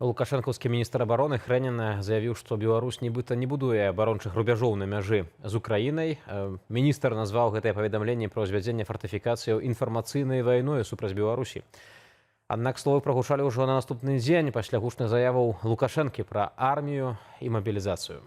Лукашэнкаўскі міністр абароны Хрэнін заявіў, што Беларусь нібыта не будуе абарончых рубяжоў на мяжы з Украінай. Міністр назваў гэтае паведамленне пра ўзвядзенне фартыфікацыяў інфармацыйнай вайной супраць Беларусі. Аднак словы прагучалі ўжо на наступны дзень пасля гучных заяваў Лукашэнкі пра армію і мабілізацыю.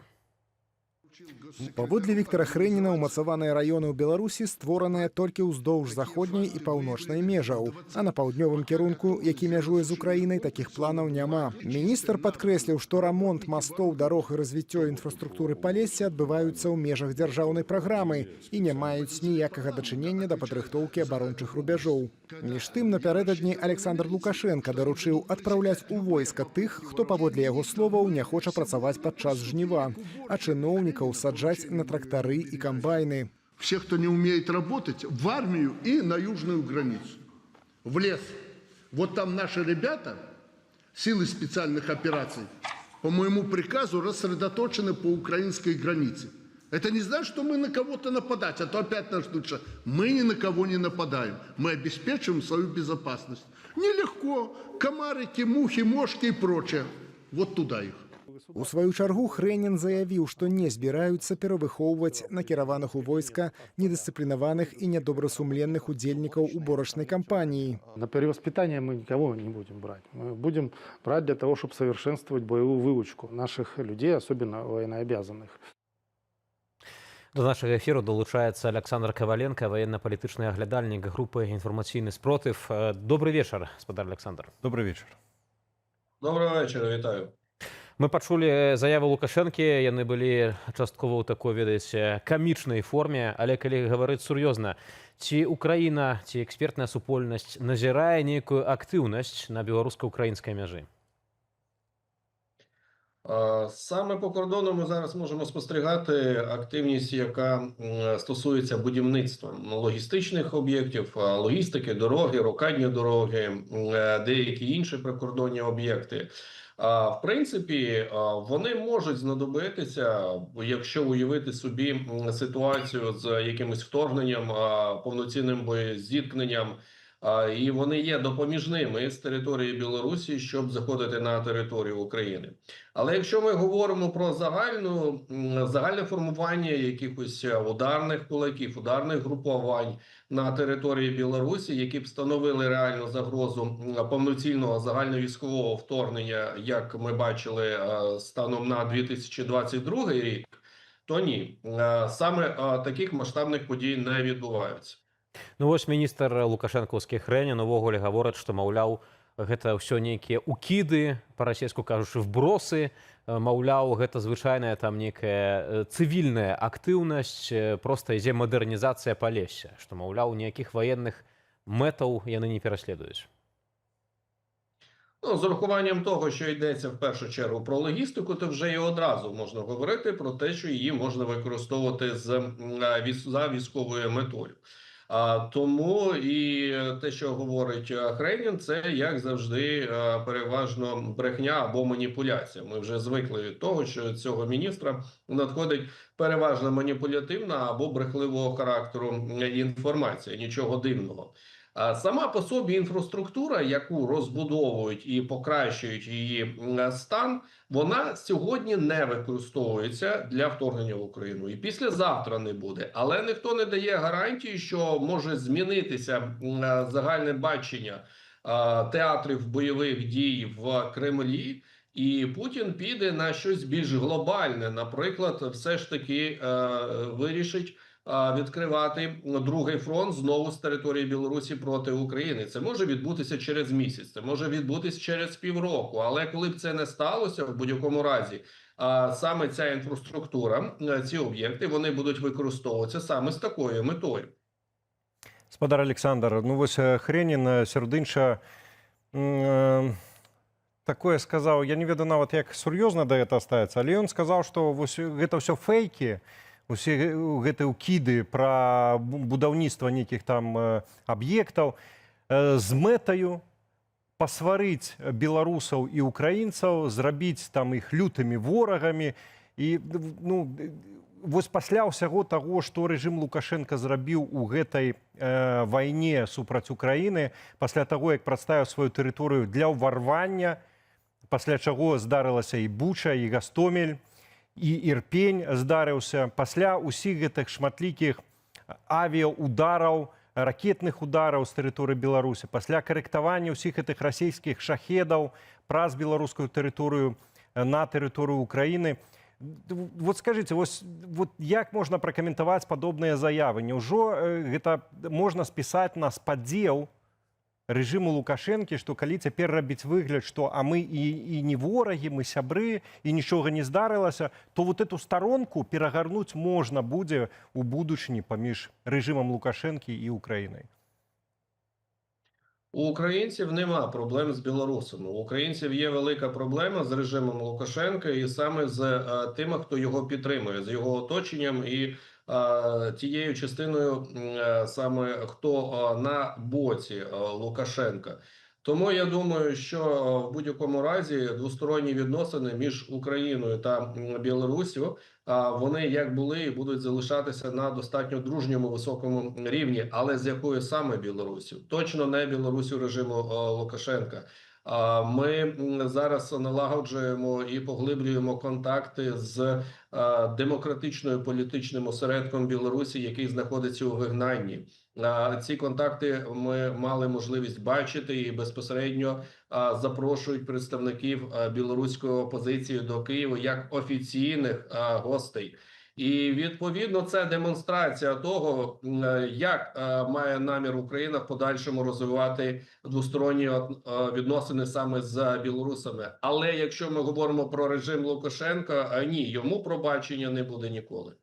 Паводле Віктара Хрэніна, умацаваныя раёны ў Беларусі створаныя толькі ўздоўж заходняй і паўночнай межаў, а на паўднёвым кірунку, які мяжуе з Украінай, такіх планаў няма. Міністр падкрэсліў, што рамонт мастоў, дарог і развіццё інфраструктуры Палесся адбываюцца ў межах дзяржаўнай праграмы і не маюць ніякага дачынення да падрыхтоўкі абарончых рубяжоў. Між тым, напярэдадні Александр Лукашенка даручыў адпраўляць у войска тых, хто, паводле яго словаў, не хоча працаваць падчас жніва, а чыноўнікаў саджаць на трактары и комбайны. Все, кто не умеет работать, в армию и на южную границу, в лес. Вот там наши ребята, силы специальных операций, по моему приказу рассредоточены по украинской границе. Это не значит, что мы на кого-то нападать, а то опять нас лучше. Мы ни на кого не нападаем. Мы обеспечиваем свою безопасность. Нелегко. Комарики, мухи, мошки и прочее. Вот туда их. У сваю чаргу Хрэнін заявіў, што не збіраюцца перавыхоўваць накіраваных у войска недысцыплінаваных і нядобрасумленных удзельнікаў уборачнай кампаніі. На перевоспитание мы никого не будем брать. Мы будем брать для того, чтобы совершенствовать боевую выучку наших людей, особенно военнообязанных. До нашага эфіру долучаецца Александр Коваленко, военно-палітычны аглядальнік групы «Інфармацыйны спротив». Добрый вечер, спадар Александр. Добрый вечер. Доброго вечора, вітаю. Мы пачулі заявы Лукашэнкі, яны былі часткова ў такой, ведаеце, камічнай форме, але калі гаварыць сур'ёзна, ці Украіна, ці экспертная супольнасць назірае нейкую актыўнасць на беларуска-украінскай мяжы? Саме по кордону ми зараз можемо спостерігати активність, яка стосується будівництва логістичних об'єктів, логістики, дороги, рокадні дороги, деякі інші прикордонні об'єкти. В принципі, вони можуть знадобитися, якщо уявити собі ситуацію з якимось вторгненням, повноцінним боєзіткненням, і вони є допоміжними з території Білорусі, щоб заходити на територію України. Але якщо ми говоримо про загальне формування якихось ударних кулаків, ударних групувань на території Білорусі, які б становили реальну загрозу повноцінного загальновійськового вторгнення, як ми бачили станом на 2022 рік, то ні. Саме таких масштабних подій не відбуваються. Ну вось міністр лукашэнкаўскі Хрэнін увогуле гаворыць, што, маўляў, гэта ўсё нейкія укіды, па-расейску кажучы, вбросы, маўляў, гэта звычайная там нейкая цывільная актыўнасць, проста ідзе мадэрнізацыя Палесся, што, маўляў, ніякіх ваенных мэтаў яны не пераследуюць. Ну, з урахуванням того, що йдеться в першу чергу про логістику, то вже і одразу можна говорити про те, що її можна використовувати за військовою метою. Тому і те, що говорить Хренін, це, як завжди, переважно брехня або маніпуляція. Ми вже звикли від того, що цього міністра надходить переважно маніпулятивна або брехливого характеру інформація. Нічого дивного. Сама по собі інфраструктура, яку розбудовують і покращують її стан, вона сьогодні не використовується для вторгнення в Україну. І післязавтра не буде. Але ніхто не дає гарантії, що може змінитися загальне бачення театрів бойових дій в Кремлі, і Путін піде на щось більш глобальне. Наприклад, все ж таки вирішить відкривати другий фронт знову з території Білорусі проти України. Це може відбутися через місяць, це може відбутися через півроку. Але коли б це не сталося, в будь-якому разі, саме ця інфраструктура, ці об'єкти, вони будуть використовуватися саме з такою метою. Спадар Александр, ну вось Хрэнін сярод такое сказаў, я не ведаю нават, як сур'ёзна да гэта ставіцца, але ён сказаў, што вось гэта ўсё фейкі, усе гэтыя ўкіды пра будаўніцтва нейкіх там аб'ектаў з мэтаю пасварыць беларусаў і украінцаў, зрабіць там іх лютымі ворагамі. І ну, вось пасля ўсяго таго, што рэжым Лукашенка зрабіў у гэтай вайне супраць Украіны, пасля таго, як прадставіў сваю тэрыторыю для ўварвання, пасля чаго здарылася і Буча, і Гастомель, і Ірпень здарыўся. Пасля ўсіх гэтых шматлікіх авіаудараў, ракетных удараў з тэрыторыі Беларусі, пасля карэктавання ўсіх гэтых расійскіх шахедаў праз беларускую тэрыторыю на тэрыторыю Украіны. Вот скажите, вот як можна пракаментаваць падобныя заявы? Няўжо гэта можна спісаць на спадзеў рэжыму Лукашэнкі, што калі цяпер рабіць выгляд, што а мы і не ворагі, мы сябры, і нічога не здарылася, то вот эту старонку перагарнуць можна будзе ў будучыні паміж рэжымам Лукашэнкі і Украінай? У українців нема проблем з білорусами. У українців є велика проблема з режимом Лукашенка і саме з тими, хто його підтримує, з його оточенням і тією частиною, саме хто на боці Лукашенка. Тому я думаю, що в будь-якому разі двосторонні відносини між Україною та Білоруссю, вони як були і будуть залишатися на достатньо дружньому високому рівні. Але з якою саме Білоруссю? Точно не Білоруссю режиму Лукашенка. Ми зараз налагоджуємо і поглиблюємо контакти з демократичною політичним осередком Білорусі, який знаходиться у вигнанні. Ці контакти ми мали можливість бачити і безпосередньо запрошують представників білоруської опозиції до Києва як офіційних гостей. І відповідно це демонстрація того, як має намір Україна в подальшому розвивати двосторонні відносини саме з білорусами. Але якщо ми говоримо про режим Лукашенка, ні, йому пробачення не буде ніколи.